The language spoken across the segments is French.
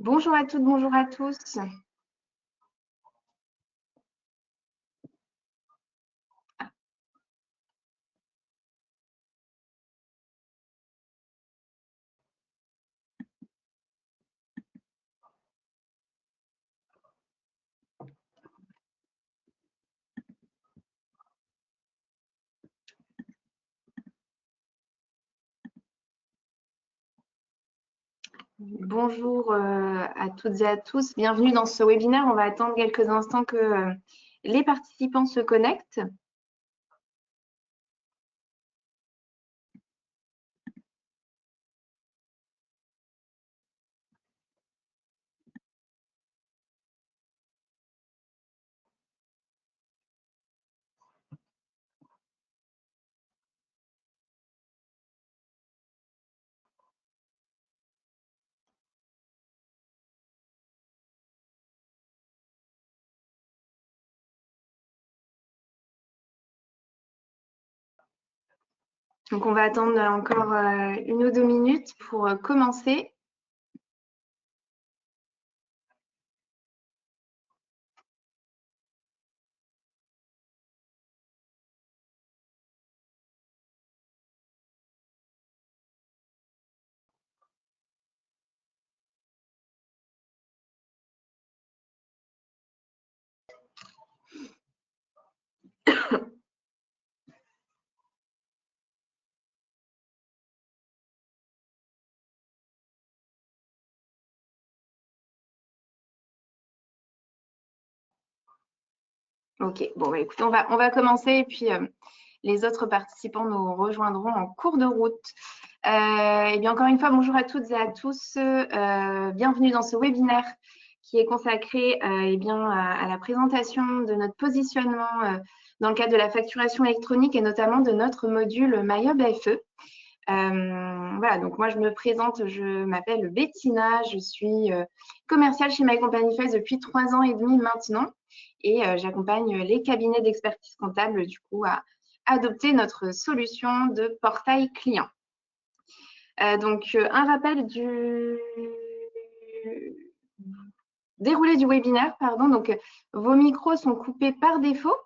Bonjour à toutes, bonjour à tous. Bonjour à toutes et à tous. Bienvenue dans ce webinaire. On va attendre quelques instants que les participants se connectent. Donc, on va attendre encore 1 ou 2 minutes pour commencer. Ok, bon, bah, écoutez, on va commencer et puis les autres participants nous rejoindront en cours de route. Et bien, encore une fois, bonjour à toutes et à tous. Bienvenue dans ce webinaire qui est consacré à la présentation de notre positionnement dans le cadre de la facturation électronique et notamment de notre module MyHub FE. Voilà, donc moi je me présente, je m'appelle Bettina, je suis commerciale chez My Company Face depuis 3 ans et demi maintenant et j'accompagne les cabinets d'expertise comptable du coup à adopter notre solution de portail client. Donc un rappel du déroulé du webinaire, pardon. Donc vos micros sont coupés par défaut.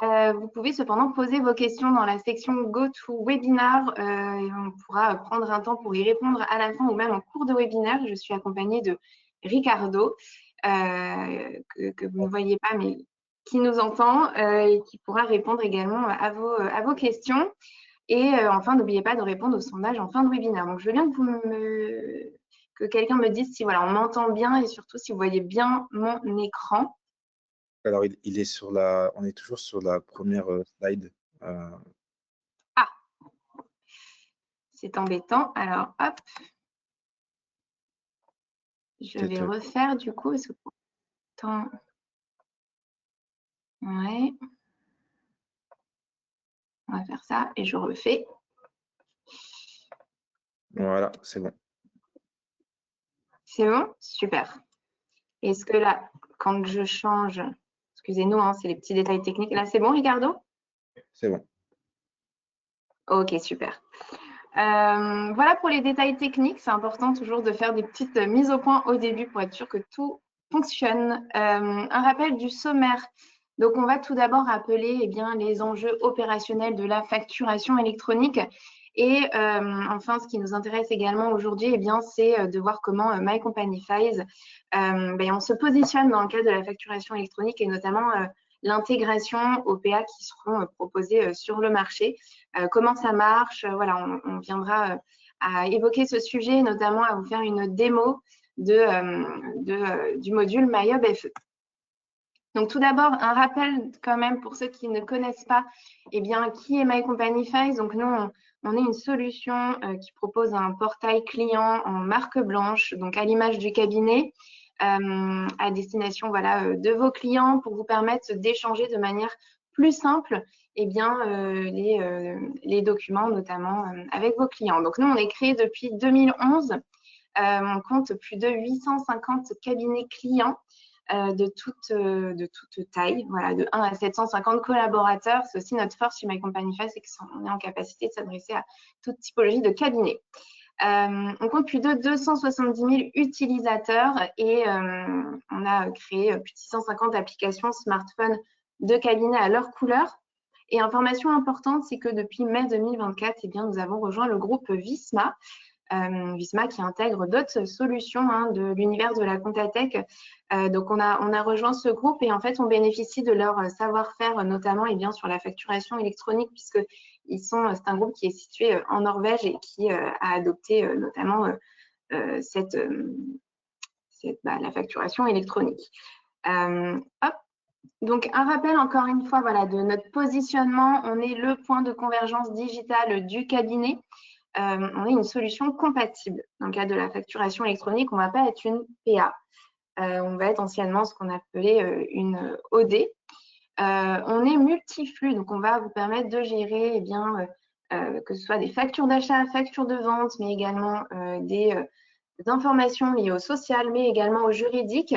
Vous pouvez cependant poser vos questions dans la section Go to Webinar et on pourra prendre un temps pour y répondre à la fin ou même en cours de webinaire. Je suis accompagnée de Ricardo, que vous ne voyez pas, mais qui nous entend et qui pourra répondre également à vos questions. Et enfin, n'oubliez pas de répondre au sondage en fin de webinaire. Donc, je veux bien que quelqu'un me dise si voilà, on m'entend bien et surtout si vous voyez bien mon écran. Alors, il est sur on est toujours sur la première slide. Ah, c'est embêtant. Alors, hop. Je vais refaire du coup, parce que pourtant, ouais. On va faire ça et je refais. Voilà, c'est bon. C'est bon? Super. Est-ce que là, quand je change, excusez-nous, hein, c'est les petits détails techniques. Là, c'est bon, Ricardo? C'est bon. Ok, super. Voilà pour les détails techniques. C'est important toujours de faire des petites mises au point au début pour être sûr que tout fonctionne. Un rappel du sommaire. Donc, on va tout d'abord rappeler les enjeux opérationnels de la facturation électronique. Et enfin, ce qui nous intéresse également aujourd'hui, c'est de voir comment My Company Face, on se positionne dans le cadre de la facturation électronique et notamment l'intégration aux PA qui seront proposés sur le marché. Comment ça marche, voilà, on viendra à évoquer ce sujet, notamment à vous faire une démo du module MyHub FE. Donc tout d'abord, un rappel quand même pour ceux qui ne connaissent pas, qui est My Company Face. Donc nous, on est une solution qui propose un portail client en marque blanche, donc à l'image du cabinet, à destination de vos clients pour vous permettre d'échanger de manière plus simple les documents, notamment avec vos clients. Donc nous, on est créé depuis 2011. On compte plus de 850 cabinets clients de toute taille, voilà, de 1 à 750 collaborateurs. C'est aussi notre force chez My Company Face, c'est qu'on est en capacité de s'adresser à toute typologie de cabinet. On compte plus de 270 000 utilisateurs et on a créé plus de 650 applications smartphones de cabinet à leur couleur. Et information importante, c'est que depuis mai 2024, eh bien, nous avons rejoint le groupe Visma. Visma qui intègre d'autres solutions de l'univers de la Comptatech. Donc, on a rejoint ce groupe et en fait, on bénéficie de leur savoir-faire, notamment sur la facturation électronique, puisque c'est un groupe qui est situé en Norvège et qui a adopté notamment la facturation électronique. Hop. Donc, un rappel encore une fois de notre positionnement. On est le point de convergence digitale du cabinet. On est une solution compatible. Dans le cadre de la facturation électronique, on ne va pas être une PA. On va être anciennement ce qu'on appelait une OD. On est multiflux, donc on va vous permettre de gérer que ce soit des factures d'achat, factures de vente, mais également des informations liées au social, mais également au juridique.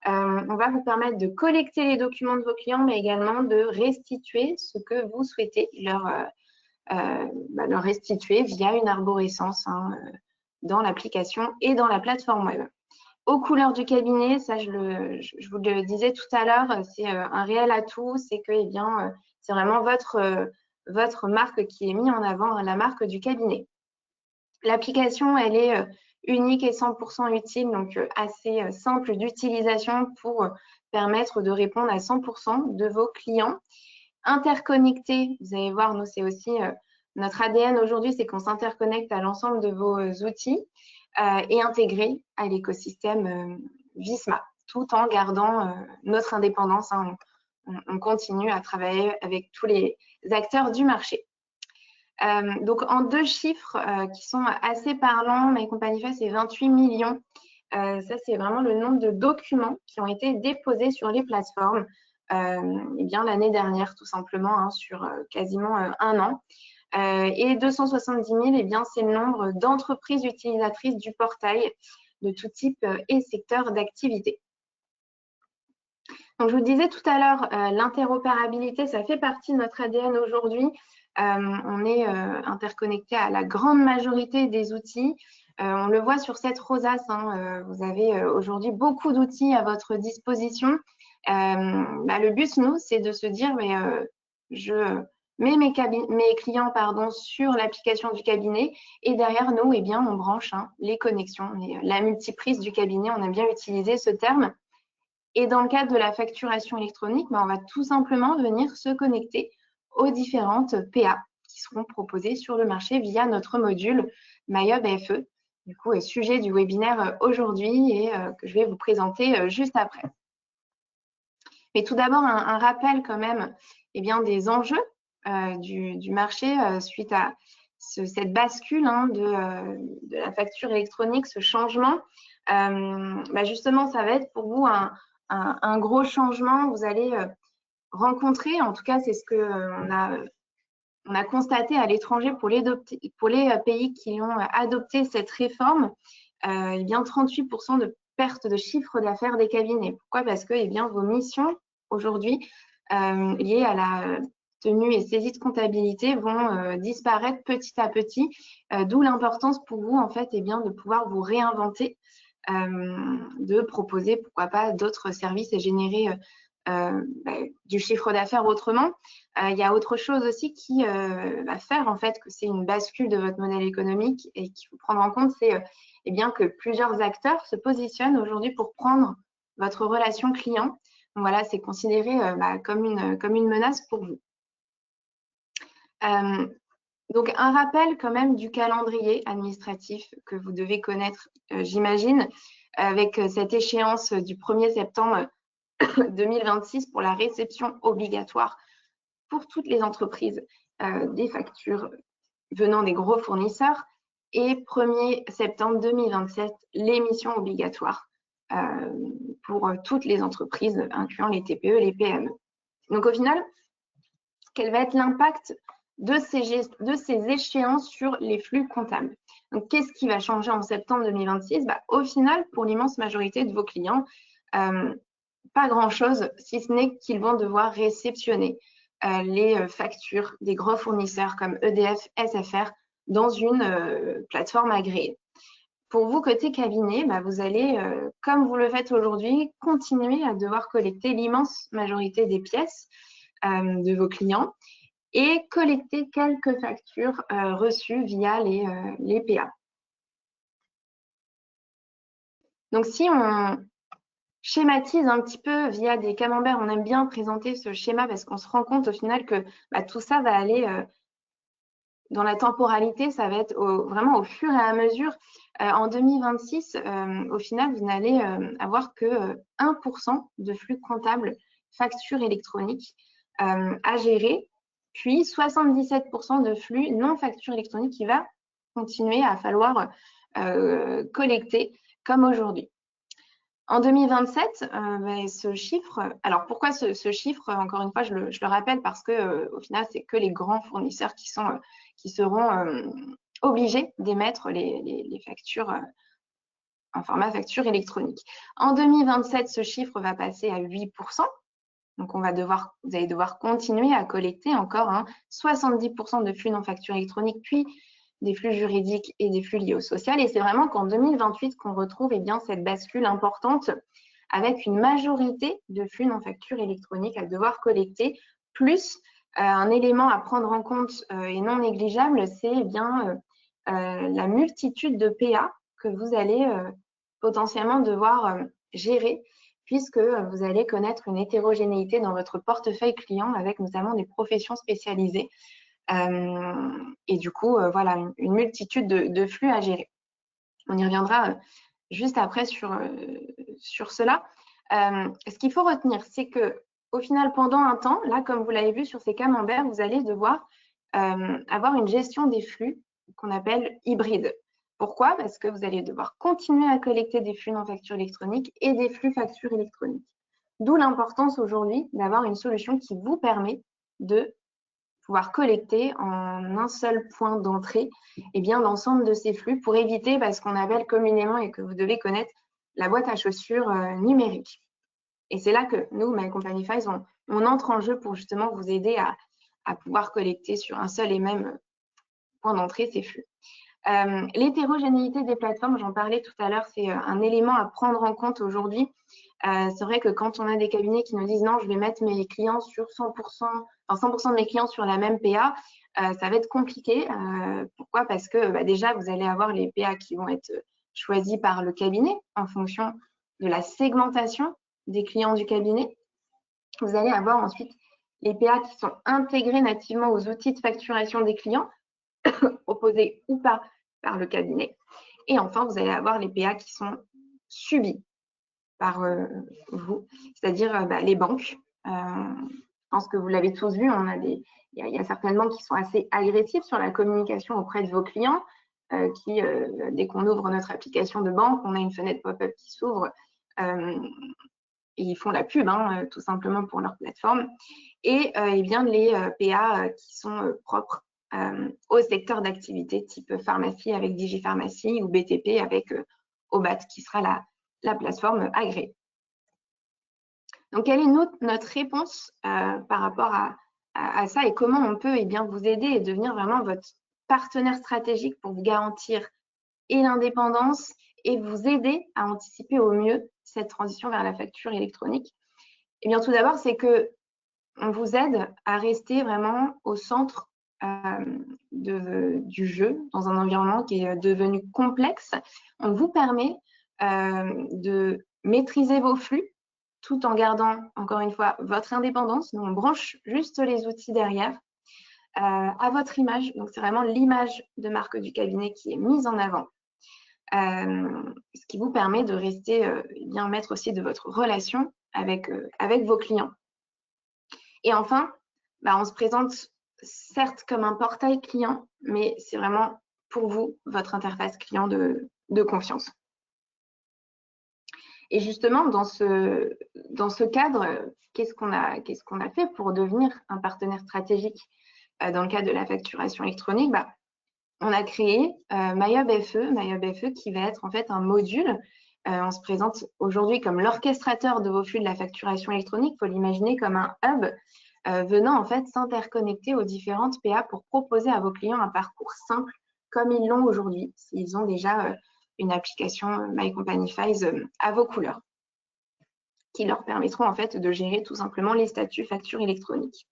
On va vous permettre de collecter les documents de vos clients, mais également de restituer ce que vous souhaitez leur restituer via une arborescence dans l'application et dans la plateforme web. Aux couleurs du cabinet, ça je vous le disais tout à l'heure, c'est un réel atout, c'est que c'est vraiment votre marque qui est mise en avant, la marque du cabinet. L'application, elle est unique et 100% utile, donc assez simple d'utilisation pour permettre de répondre à 100% de vos clients. Interconnecté, vous allez voir, nous, c'est aussi notre ADN aujourd'hui, c'est qu'on s'interconnecte à l'ensemble de vos outils et intégré à l'écosystème Visma, tout en gardant notre indépendance. On continue à travailler avec tous les acteurs du marché. Donc, en deux chiffres qui sont assez parlants, MyCompagnieFest, c'est 28 millions. Ça, c'est vraiment le nombre de documents qui ont été déposés sur les plateformes l'année dernière, tout simplement, sur quasiment un an. Et 270 000, c'est le nombre d'entreprises utilisatrices du portail de tout type et secteur d'activité. Donc, je vous disais tout à l'heure, l'interopérabilité, ça fait partie de notre ADN aujourd'hui. On est interconnecté à la grande majorité des outils. On le voit sur cette rosace. Vous avez aujourd'hui beaucoup d'outils à votre disposition. Le but, nous, c'est de se dire, je mets mes clients sur l'application du cabinet et derrière nous, on branche les connexions, la multiprise du cabinet. On aime bien utiliser ce terme. Et dans le cadre de la facturation électronique, on va tout simplement venir se connecter aux différentes PA qui seront proposées sur le marché via notre module MyHub FE. Du coup, sujet du webinaire aujourd'hui et que je vais vous présenter juste après. Mais tout d'abord, un rappel quand même des enjeux du marché suite à cette bascule de la facture électronique, ce changement. Justement, ça va être pour vous un gros changement. Vous allez rencontrer, en tout cas, c'est ce qu'on a constaté à l'étranger pour les pays qui ont adopté cette réforme, 38% de perte de chiffre d'affaires des cabinets. Pourquoi? Parce que vos missions aujourd'hui liées à la tenue et saisie de comptabilité vont disparaître petit à petit, d'où l'importance pour vous en fait de pouvoir vous réinventer, de proposer pourquoi pas d'autres services et générer du chiffre d'affaires autrement. Il y a autre chose aussi qui va faire en fait que c'est une bascule de votre modèle économique et qu'il faut prendre en compte, c'est que plusieurs acteurs se positionnent aujourd'hui pour prendre votre relation client. Donc voilà, c'est considéré comme une menace pour vous. Donc un rappel quand même du calendrier administratif que vous devez connaître, j'imagine, avec cette échéance du 1er septembre 2026 pour la réception obligatoire pour toutes les entreprises des factures venant des gros fournisseurs et 1er septembre 2027, l'émission obligatoire pour toutes les entreprises, incluant les TPE et les PME. Donc au final, quel va être l'impact de ces échéances sur les flux comptables? Donc qu'est-ce qui va changer en septembre 2026? Au final, pour l'immense majorité de vos clients, pas grand-chose, si ce n'est qu'ils vont devoir réceptionner les factures des gros fournisseurs comme EDF, SFR dans une plateforme agréée. Pour vous, côté cabinet, vous allez, comme vous le faites aujourd'hui, continuer à devoir collecter l'immense majorité des pièces de vos clients et collecter quelques factures reçues via les PA. Donc, si on schématise un petit peu via des camemberts, on aime bien présenter ce schéma parce qu'on se rend compte au final que tout ça va aller dans la temporalité, ça va être vraiment au fur et à mesure. En 2026, au final, vous n'allez avoir que 1% de flux comptable facture électronique à gérer, puis 77% de flux non facture électronique qui va continuer à falloir collecter comme aujourd'hui. En 2027, ce chiffre, alors pourquoi ce chiffre, encore une fois, je le rappelle parce que au final, c'est que les grands fournisseurs qui seront obligés d'émettre les factures en format facture électronique. En 2027, ce chiffre va passer à 8%. Donc, vous allez devoir continuer à collecter encore 70% de flux non facture électronique, puis des flux juridiques et des flux liés au social. Et c'est vraiment qu'en 2028 qu'on retrouve cette bascule importante avec une majorité de flux non facture électronique à devoir collecter, plus un élément à prendre en compte et non négligeable, c'est bien la multitude de PA que vous allez potentiellement devoir gérer, puisque vous allez connaître une hétérogénéité dans votre portefeuille client avec notamment des professions spécialisées. Et du coup, voilà, une multitude de flux à gérer. On y reviendra juste après sur cela. Ce qu'il faut retenir, c'est qu'au final, pendant un temps, là, comme vous l'avez vu sur ces camemberts, vous allez devoir avoir une gestion des flux qu'on appelle hybride. Pourquoi? Parce que vous allez devoir continuer à collecter des flux non facture électronique et des flux facture électronique. D'où l'importance aujourd'hui d'avoir une solution qui vous permet de pouvoir collecter en un seul point d'entrée l'ensemble de ces flux pour éviter ce qu'on appelle communément et que vous devez connaître la boîte à chaussures numérique. Et c'est là que nous, My Company Files, on entre en jeu pour justement vous aider à pouvoir collecter sur un seul et même point d'entrée ces flux. L'hétérogénéité des plateformes, j'en parlais tout à l'heure, c'est un élément à prendre en compte aujourd'hui. C'est vrai que quand on a des cabinets qui nous disent non, je vais mettre mes clients sur 100%, enfin 100% de mes clients sur la même PA, ça va être compliqué. Pourquoi? Parce que déjà, vous allez avoir les PA qui vont être choisis par le cabinet en fonction de la segmentation des clients du cabinet. Vous allez avoir ensuite les PA qui sont intégrés nativement aux outils de facturation des clients, proposés ou pas par le cabinet. Et enfin, vous allez avoir les PA qui sont subis par vous, c'est-à-dire les banques. Je pense que vous l'avez tous vu, il y a certaines banques qui sont assez agressives sur la communication auprès de vos clients, dès qu'on ouvre notre application de banque, on a une fenêtre pop-up qui s'ouvre et ils font la pub, tout simplement pour leur plateforme. Et les PA qui sont propres au secteur d'activité type pharmacie avec Digipharmacie ou BTP avec Obat qui sera la plateforme agréée. Donc, quelle est notre réponse par rapport à ça et comment on peut vous aider et devenir vraiment votre partenaire stratégique pour vous garantir et l'indépendance et vous aider à anticiper au mieux cette transition vers la facture électronique? Eh bien, tout d'abord, c'est qu'on vous aide à rester vraiment au centre du jeu dans un environnement qui est devenu complexe. On vous permet de maîtriser vos flux tout en gardant, encore une fois, votre indépendance. Nous, on branche juste les outils derrière à votre image. Donc, c'est vraiment l'image de marque du cabinet qui est mise en avant. Ce qui vous permet de rester maître aussi de votre relation avec vos clients. Et enfin, on se présente certes comme un portail client, mais c'est vraiment pour vous, votre interface client de confiance. Et justement, dans ce cadre, qu'est-ce qu'on a fait pour devenir un partenaire stratégique dans le cadre de la facturation électronique? On a créé MyHub qui va être en fait un module. On se présente aujourd'hui comme l'orchestrateur de vos flux de la facturation électronique. Il faut l'imaginer comme un hub venant en fait s'interconnecter aux différentes PA pour proposer à vos clients un parcours simple comme ils l'ont aujourd'hui, s'ils ont déjà une application My Company Files à vos couleurs, qui leur permettront en fait de gérer tout simplement les statuts factures électroniques.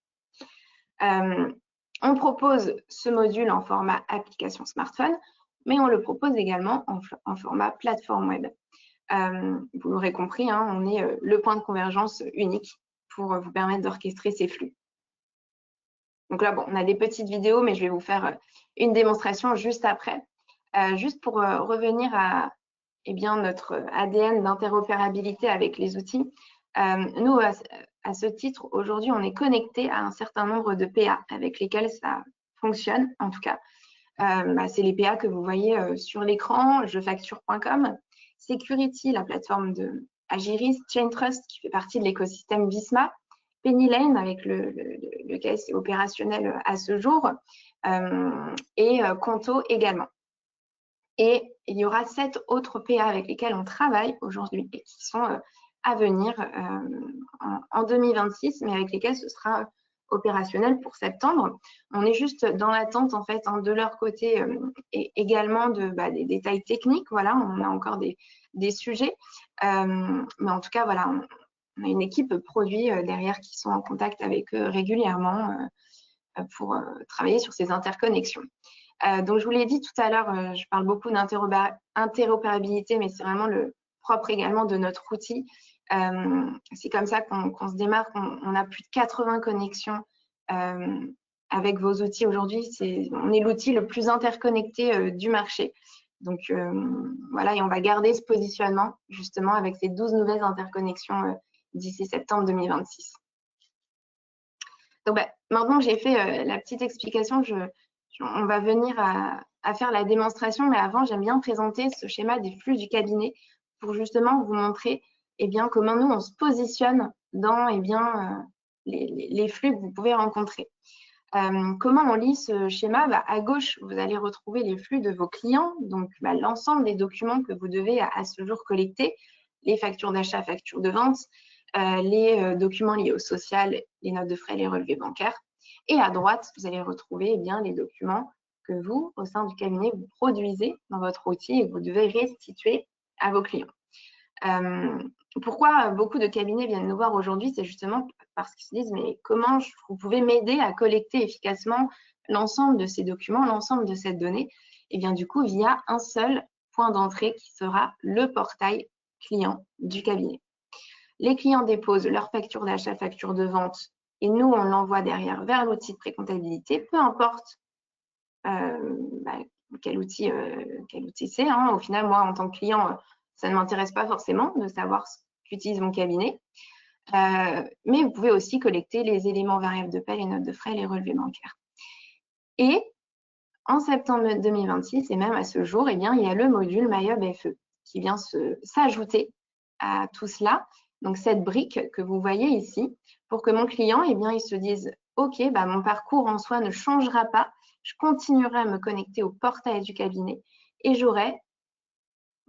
On propose ce module en format application smartphone, mais on le propose également en format plateforme web. Vous l'aurez compris, hein, on est le point de convergence unique pour vous permettre d'orchestrer ces flux. Donc là, bon, on a des petites vidéos, mais je vais vous faire une démonstration juste après. Juste pour revenir à notre ADN d'interopérabilité avec les outils. Nous, à ce titre, aujourd'hui, on est connecté à un certain nombre de PA avec lesquels ça fonctionne, en tout cas. C'est les PA que vous voyez sur l'écran, jefacture.com, Security, la plateforme de Agiris, Chaintrust, qui fait partie de l'écosystème Visma, Pennylane, avec lequel c'est opérationnel à ce jour, et Conto également. Et il y aura 7 autres PA avec lesquels on travaille aujourd'hui et qui sont à venir en 2026, mais avec lesquels ce sera opérationnel pour septembre. On est juste dans l'attente en fait de leur côté et également des détails techniques. Voilà, on a encore des sujets, mais en tout cas voilà, on a une équipe produit derrière qui sont en contact avec eux régulièrement pour travailler sur ces interconnexions. Donc, je vous l'ai dit tout à l'heure, je parle beaucoup d'interopérabilité, mais c'est vraiment le propre également de notre outil. C'est comme ça qu'on se démarque. On a plus de 80 connexions avec vos outils aujourd'hui. On est l'outil le plus interconnecté du marché. Donc, voilà, et on va garder ce positionnement justement avec ces 12 nouvelles interconnexions d'ici septembre 2026. Donc, maintenant que j'ai fait la petite explication, on va venir à faire la démonstration, mais avant, j'aime bien présenter ce schéma des flux du cabinet pour justement vous montrer comment nous, on se positionne dans les flux que vous pouvez rencontrer. Comment on lit ce schéma? À gauche, vous allez retrouver les flux de vos clients, donc l'ensemble des documents que vous devez à ce jour collecter, les factures d'achat, factures de vente, les documents liés au social, les notes de frais, les relevés bancaires. Et à droite, vous allez retrouver les documents que vous, au sein du cabinet, vous produisez dans votre outil et que vous devez restituer à vos clients. Pourquoi beaucoup de cabinets viennent nous voir aujourd'hui? C'est justement parce qu'ils se disent, mais comment vous pouvez m'aider à collecter efficacement l'ensemble de ces documents, l'ensemble de cette donnée? Et bien du coup, via un seul point d'entrée qui sera le portail client du cabinet. Les clients déposent leur facture d'achat, facture de vente, et nous, on l'envoie derrière vers l'outil de précomptabilité, peu importe quel outil c'est. Au final, moi, en tant que client, ça ne m'intéresse pas forcément de savoir ce qu'utilise mon cabinet. Mais vous pouvez aussi collecter les éléments variables de paie, les notes de frais, les relevés bancaires. Et en septembre 2026, et même à ce jour, il y a le module MyHub FE qui vient s'ajouter à tout cela. Donc, cette brique que vous voyez ici, pour que mon client, il se dise « Ok, mon parcours en soi ne changera pas, je continuerai à me connecter au portail du cabinet et j'aurai,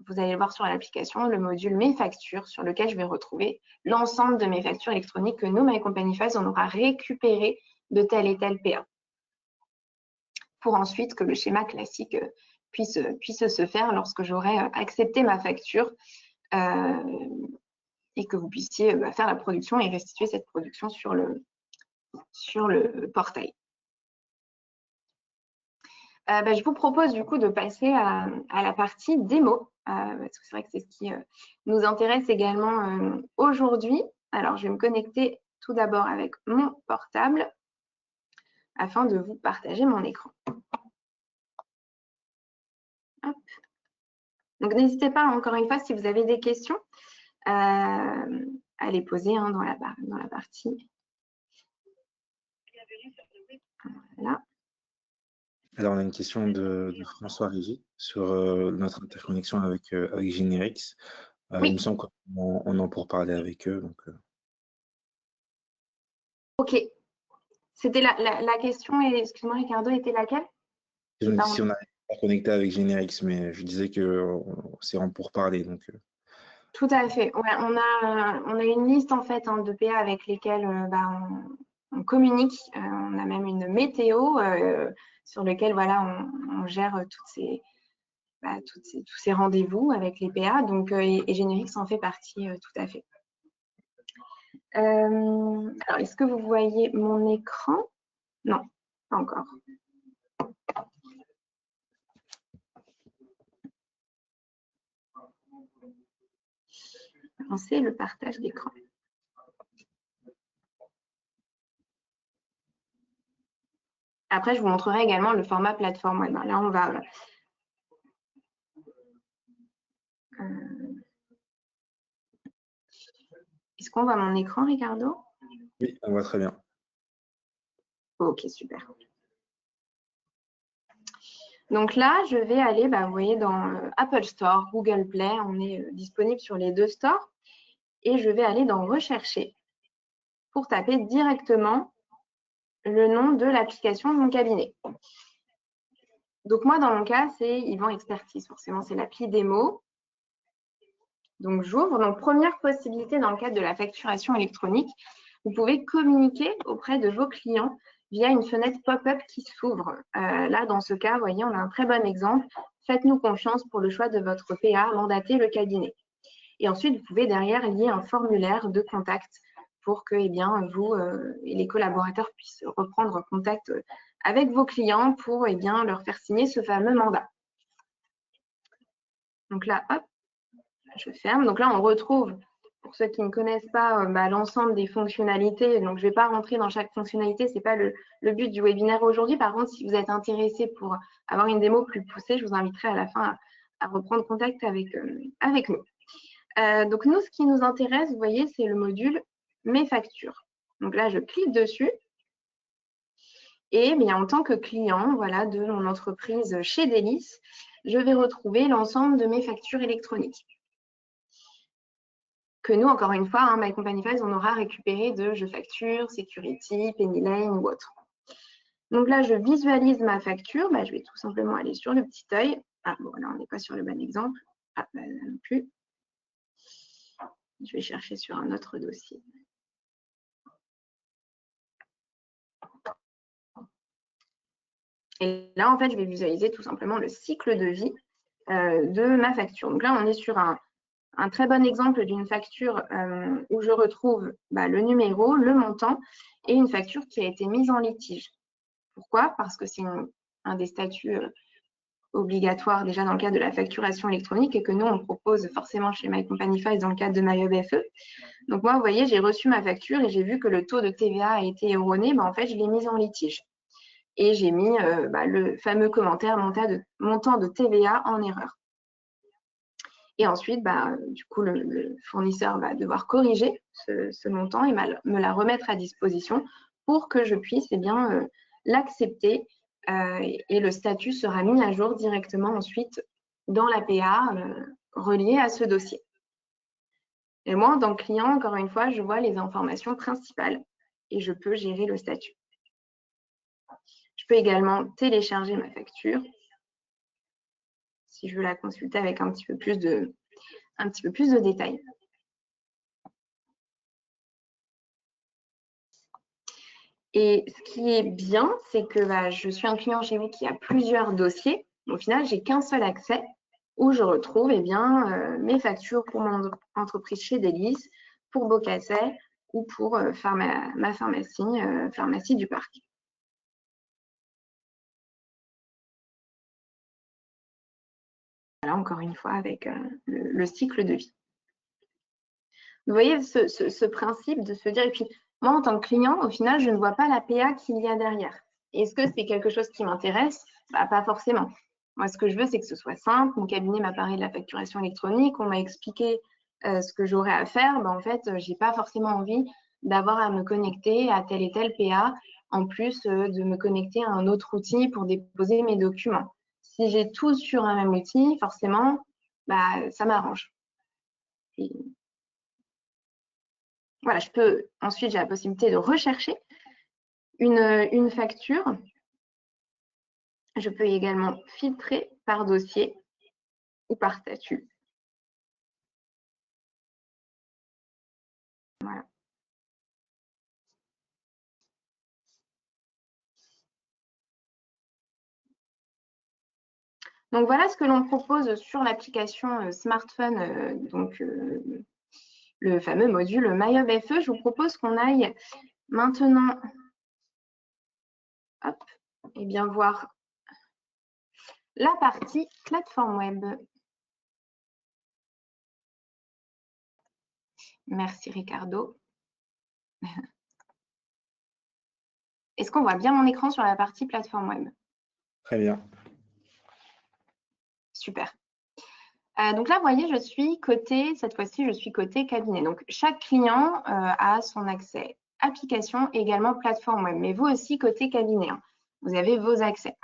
vous allez le voir sur l'application, le module Mes factures sur lequel je vais retrouver l'ensemble de mes factures électroniques que nous, My Company Files, on aura récupéré de tel et tel PA. Pour ensuite que le schéma classique puisse se faire lorsque j'aurai accepté ma facture et que vous puissiez faire la production et restituer cette production sur le portail. Je vous propose du coup de passer à la partie démo, parce que c'est vrai que c'est ce qui nous intéresse également aujourd'hui. Alors, je vais me connecter tout d'abord avec mon portable afin de vous partager mon écran. Hop. Donc, n'hésitez pas, encore une fois, si vous avez des questions, à les poser dans la partie. Voilà. Alors, on a une question de François Régy sur notre interconnexion avec Generix. Oui. Il me semble qu'on en pour parler avec eux. Donc, Ok. C'était la question, et excuse-moi Ricardo, était laquelle? si on a connecté avec Generix, mais je disais que c'est en pourparler. Donc, tout à fait. Ouais, on a une liste en fait de PA avec lesquels on communique. On a même une météo sur lequel voilà, on gère tous ces rendez-vous avec les PA. Donc, et Générix en fait partie tout à fait. Alors, est-ce que vous voyez mon écran? Non, pas encore. Lancer le partage d'écran. Après, je vous montrerai également le format plateforme web. Là, on va... Est-ce qu'on voit mon écran, Ricardo? Oui, on voit très bien. Ok, super. Donc là, je vais aller, vous voyez, dans Apple Store, Google Play, on est disponible sur les deux stores. Et je vais aller dans Rechercher pour taper directement le nom de l'application de mon cabinet. Donc moi, dans mon cas, c'est Yvan Expertise. Forcément, c'est l'appli démo. Donc j'ouvre. Donc première possibilité dans le cadre de la facturation électronique, vous pouvez communiquer auprès de vos clients via une fenêtre pop-up qui s'ouvre. Là, dans ce cas, vous voyez, on a un très bon exemple. Faites-nous confiance pour le choix de votre PA, mandatez le cabinet. Et ensuite, vous pouvez derrière lier un formulaire de contact pour que vous et les collaborateurs puissent reprendre contact avec vos clients pour leur faire signer ce fameux mandat. Donc là, hop, je ferme. Donc là, on retrouve, pour ceux qui ne connaissent pas, l'ensemble des fonctionnalités. Donc, je ne vais pas rentrer dans chaque fonctionnalité. Ce n'est pas le but du webinaire aujourd'hui. Par contre, si vous êtes intéressé pour avoir une démo plus poussée, je vous inviterai à la fin à reprendre contact avec nous. Donc, nous, ce qui nous intéresse, vous voyez, c'est le module « Mes factures ». Donc là, je clique dessus. Et en tant que client de mon entreprise chez Délice, je vais retrouver l'ensemble de mes factures électroniques. Que nous, encore une fois, My Company Files, on aura récupéré de Je Facture, Security, Pennylane ou autre. Donc là, je visualise ma facture. Je vais tout simplement aller sur le petit œil. Ah, bon, là, on n'est pas sur le bon exemple. Ah, là non plus. Je vais chercher sur un autre dossier. Et là, en fait, je vais visualiser tout simplement le cycle de vie de ma facture. Donc là, on est sur un très bon exemple d'une facture où je retrouve le numéro, le montant et une facture qui a été mise en litige. Pourquoi? Parce que c'est un des statuts obligatoires déjà dans le cadre de la facturation électronique et que nous, on propose forcément chez My Company Files dans le cadre de MyHubFE. Donc moi, vous voyez, j'ai reçu ma facture et j'ai vu que le taux de TVA a été erroné. En fait, je l'ai mise en litige. Et j'ai mis le fameux commentaire montant de TVA en erreur. Et ensuite, du coup, le fournisseur va devoir corriger ce montant et me la remettre à disposition pour que je puisse l'accepter et le statut sera mis à jour directement ensuite dans l'APA relié à ce dossier. Et moi, en tant que client, encore une fois, je vois les informations principales et je peux gérer le statut. Je peux également télécharger ma facture si je veux la consulter avec un petit peu plus de détails. Et ce qui est bien, c'est que je suis un client chez vous qui a plusieurs dossiers. Au final, j'ai qu'un seul accès où je retrouve mes factures pour mon entreprise chez Délice, pour Bocasset ou pour ma pharmacie du parc. Voilà, encore une fois, avec le cycle de vie. Vous voyez ce principe de se dire, et puis moi, en tant que client, au final, je ne vois pas la PA qu'il y a derrière. Est-ce que c'est quelque chose qui m'intéresse? Pas forcément. Moi, ce que je veux, c'est que ce soit simple. Mon cabinet m'a parlé de la facturation électronique. On m'a expliqué ce que j'aurais à faire. En fait, je n'ai pas forcément envie d'avoir à me connecter à tel et tel PA, en plus de me connecter à un autre outil pour déposer mes documents. Si j'ai tout sur un même outil, forcément, ça m'arrange. Voilà, ensuite, j'ai la possibilité de rechercher une facture. Je peux également filtrer par dossier ou par statut. Voilà. Donc, voilà ce que l'on propose sur l'application smartphone, le fameux module MyHubFE. Je vous propose qu'on aille maintenant et bien voir la partie plateforme web. Merci Ricardo. Est-ce qu'on voit bien mon écran sur la partie plateforme web? Très bien. Super. Donc là, vous voyez, cette fois-ci, je suis côté cabinet. Donc, chaque client a son accès application et également plateforme web. Mais vous aussi, côté cabinet, hein, vous avez vos accès.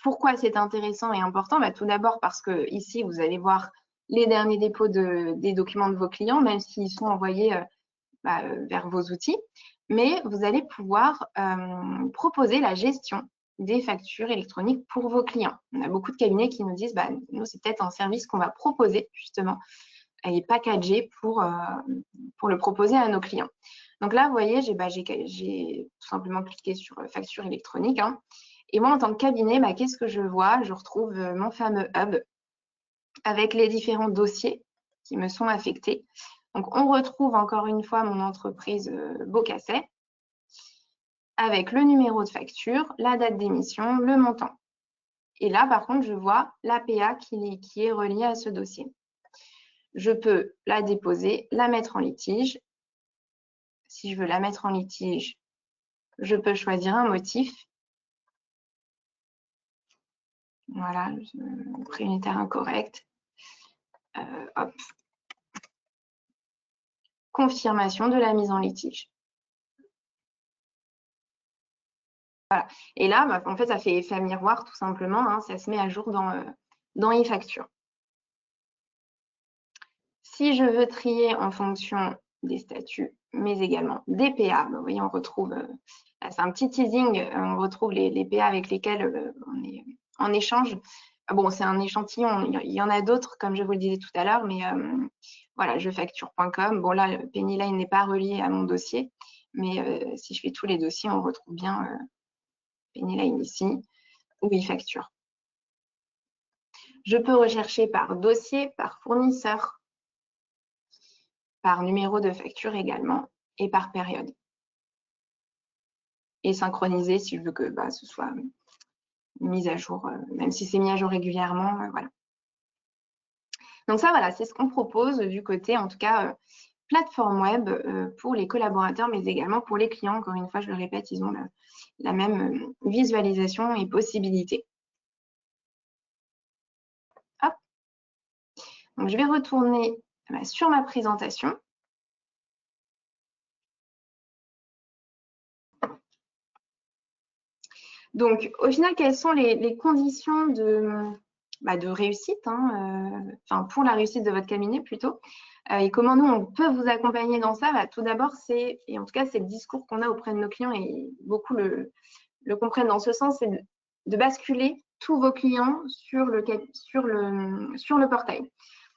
Pourquoi c'est intéressant et important? Tout d'abord parce que ici, vous allez voir les derniers dépôts des documents de vos clients, même s'ils sont envoyés vers vos outils. Mais vous allez pouvoir proposer la gestion des factures électroniques pour vos clients. On a beaucoup de cabinets qui nous disent, nous, c'est peut-être un service qu'on va proposer justement et packagé pour le proposer à nos clients. Donc là, vous voyez, j'ai tout simplement cliqué sur facture électronique. Hein, et moi, en tant que cabinet, qu'est-ce que je vois? Je retrouve mon fameux hub avec les différents dossiers qui me sont affectés. Donc, on retrouve encore une fois mon entreprise Beaucasset avec le numéro de facture, la date d'émission, le montant. Et là, par contre, je vois l'APA qui est reliée à ce dossier. Je peux la déposer, la mettre en litige. Si je veux la mettre en litige, je peux choisir un motif. Voilà, prix unitaire incorrect. Hop. Confirmation de la mise en litige. Voilà. Et là, en fait, ça fait effet miroir tout simplement. Hein, ça se met à jour dans e-facture. Si je veux trier en fonction des statuts, mais également des PA, vous voyez, on retrouve, c'est un petit teasing, on retrouve les PA avec lesquels on est en échange. Bon, c'est un échantillon, il y en a d'autres, comme je vous le disais tout à l'heure, mais voilà, jefacture.com. Bon, là, Pennyline n'est pas relié à mon dossier, mais si je fais tous les dossiers, on retrouve bien Pennyline ici, ou e-facture. Je peux rechercher par dossier, par fournisseur, par numéro de facture également, et par période. Et synchroniser si je veux que ce soit mis à jour, même si c'est mis à jour régulièrement, voilà. Donc ça, voilà, c'est ce qu'on propose du côté, en tout cas, plateforme web pour les collaborateurs, mais également pour les clients. Encore une fois, je le répète, ils ont la même visualisation et possibilité. Hop. Donc, je vais retourner sur ma présentation. Donc, au final, quelles sont les conditions de réussite, hein, pour la réussite de votre cabinet plutôt, et comment nous, on peut vous accompagner dans ça? Tout d'abord, et en tout cas, c'est le discours qu'on a auprès de nos clients et beaucoup le comprennent dans ce sens, c'est de basculer tous vos clients sur le portail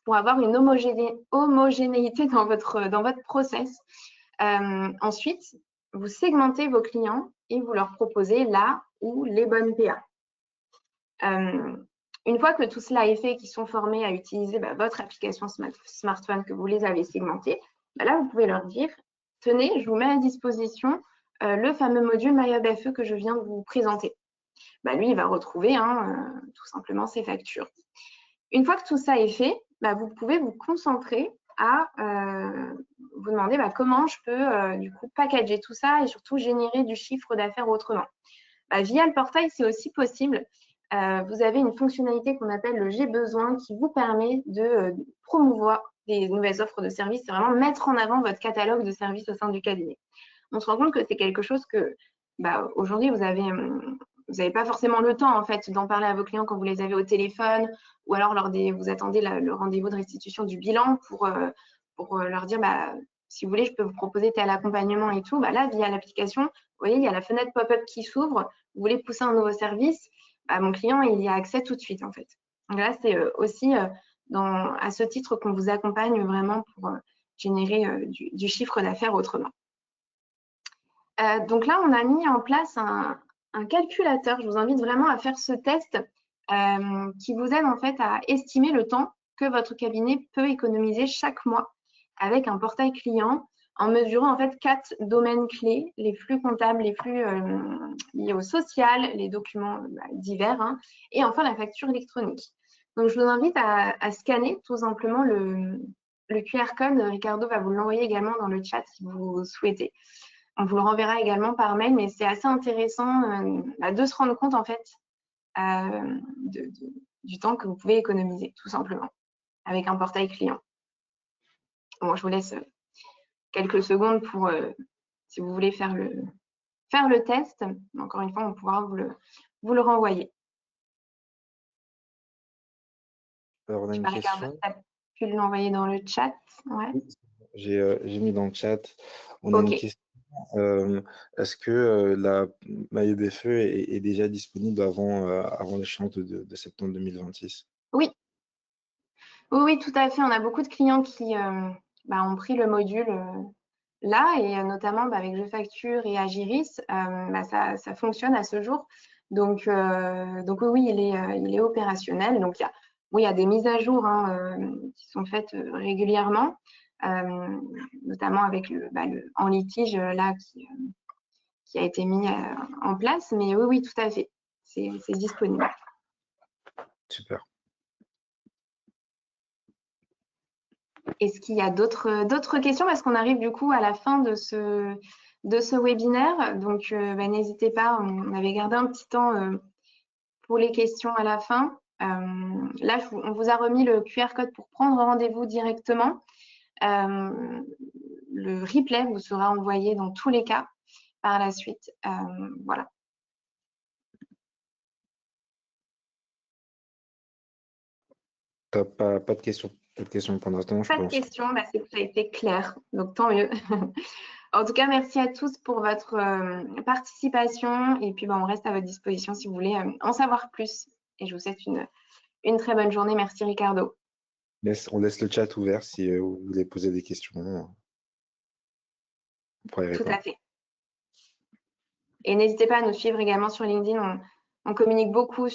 pour avoir une homogénéité dans votre process. Ensuite, vous segmentez vos clients et vous leur proposez la ou les bonnes PA. Une fois que tout cela est fait, qu'ils sont formés à utiliser votre application smartphone, que vous les avez segmentés, là, vous pouvez leur dire, tenez, je vous mets à disposition le fameux module MyHubFE que je viens de vous présenter. Lui, il va retrouver tout simplement ses factures. Une fois que tout ça est fait, vous pouvez vous concentrer à vous demander comment je peux du coup packager tout ça et surtout générer du chiffre d'affaires autrement. Via le portail, c'est aussi possible. Vous avez une fonctionnalité qu'on appelle le J'ai besoin qui vous permet de promouvoir des nouvelles offres de services. C'est vraiment mettre en avant votre catalogue de services au sein du cabinet. On se rend compte que c'est quelque chose que aujourd'hui, vous n'avez pas forcément le temps en fait d'en parler à vos clients quand vous les avez au téléphone ou alors vous attendez le rendez-vous de restitution du bilan pour leur dire si vous voulez, je peux vous proposer tel accompagnement et tout. Là, via l'application, vous voyez, il y a la fenêtre pop-up qui s'ouvre. Vous voulez pousser un nouveau service, mon client, il y a accès tout de suite en fait. Donc là, c'est aussi à ce titre qu'on vous accompagne vraiment pour générer du chiffre d'affaires autrement. Donc là, on a mis en place un calculateur. Je vous invite vraiment à faire ce test qui vous aide en fait à estimer le temps que votre cabinet peut économiser chaque mois avec un portail client en mesurant en fait 4 domaines clés, les flux comptables, les flux liés au social, les documents divers, hein, et enfin la facture électronique. Donc je vous invite à scanner tout simplement le QR code. Ricardo va vous l'envoyer également dans le chat si vous souhaitez. On vous le renverra également par mail, mais c'est assez intéressant de se rendre compte en fait du temps que vous pouvez économiser, tout simplement, avec un portail client. Bon, je vous laisse quelques secondes pour, si vous voulez faire le test. Encore une fois, on pourra vous le renvoyer. Alors, on a Je sais une pas, Ricardo, question. tu as pu l'envoyer dans le chat. Ouais. Oui, j'ai mis dans le chat. On a une Ok. question. Est-ce que la maillot BFE est déjà disponible avant l'échéance de septembre 2026? Oui. Oui, tout à fait. On a beaucoup de clients qui ont pris le module là, et notamment avec GeFacture et Agiris, ça fonctionne à ce jour. Donc oui, il est opérationnel. Donc il y a des mises à jour qui sont faites régulièrement, notamment avec en litige là qui a été mis en place. Mais oui, tout à fait, c'est disponible. Super. Est-ce qu'il y a d'autres questions? Parce qu'on arrive du coup à la fin de ce webinaire. Donc, n'hésitez pas, on avait gardé un petit temps pour les questions à la fin. Là, on vous a remis le QR code pour prendre rendez-vous directement. Le replay vous sera envoyé dans tous les cas par la suite. Voilà. Pas de questions. Pas de questions pour l'instant, je Pas de pense. questions, c'est que ça a été clair, donc tant mieux. En tout cas, merci à tous pour votre participation, et puis on reste à votre disposition si vous voulez en savoir plus. Et je vous souhaite une très bonne journée. Merci Ricardo. On laisse le chat ouvert si vous voulez poser des questions. On pourra y Tout répondre. à fait. Et n'hésitez pas à nous suivre également sur LinkedIn. On communique beaucoup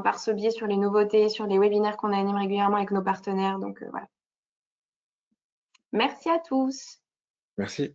par ce biais sur les nouveautés, sur les webinaires qu'on anime régulièrement avec nos partenaires. Donc voilà. Merci à tous. Merci.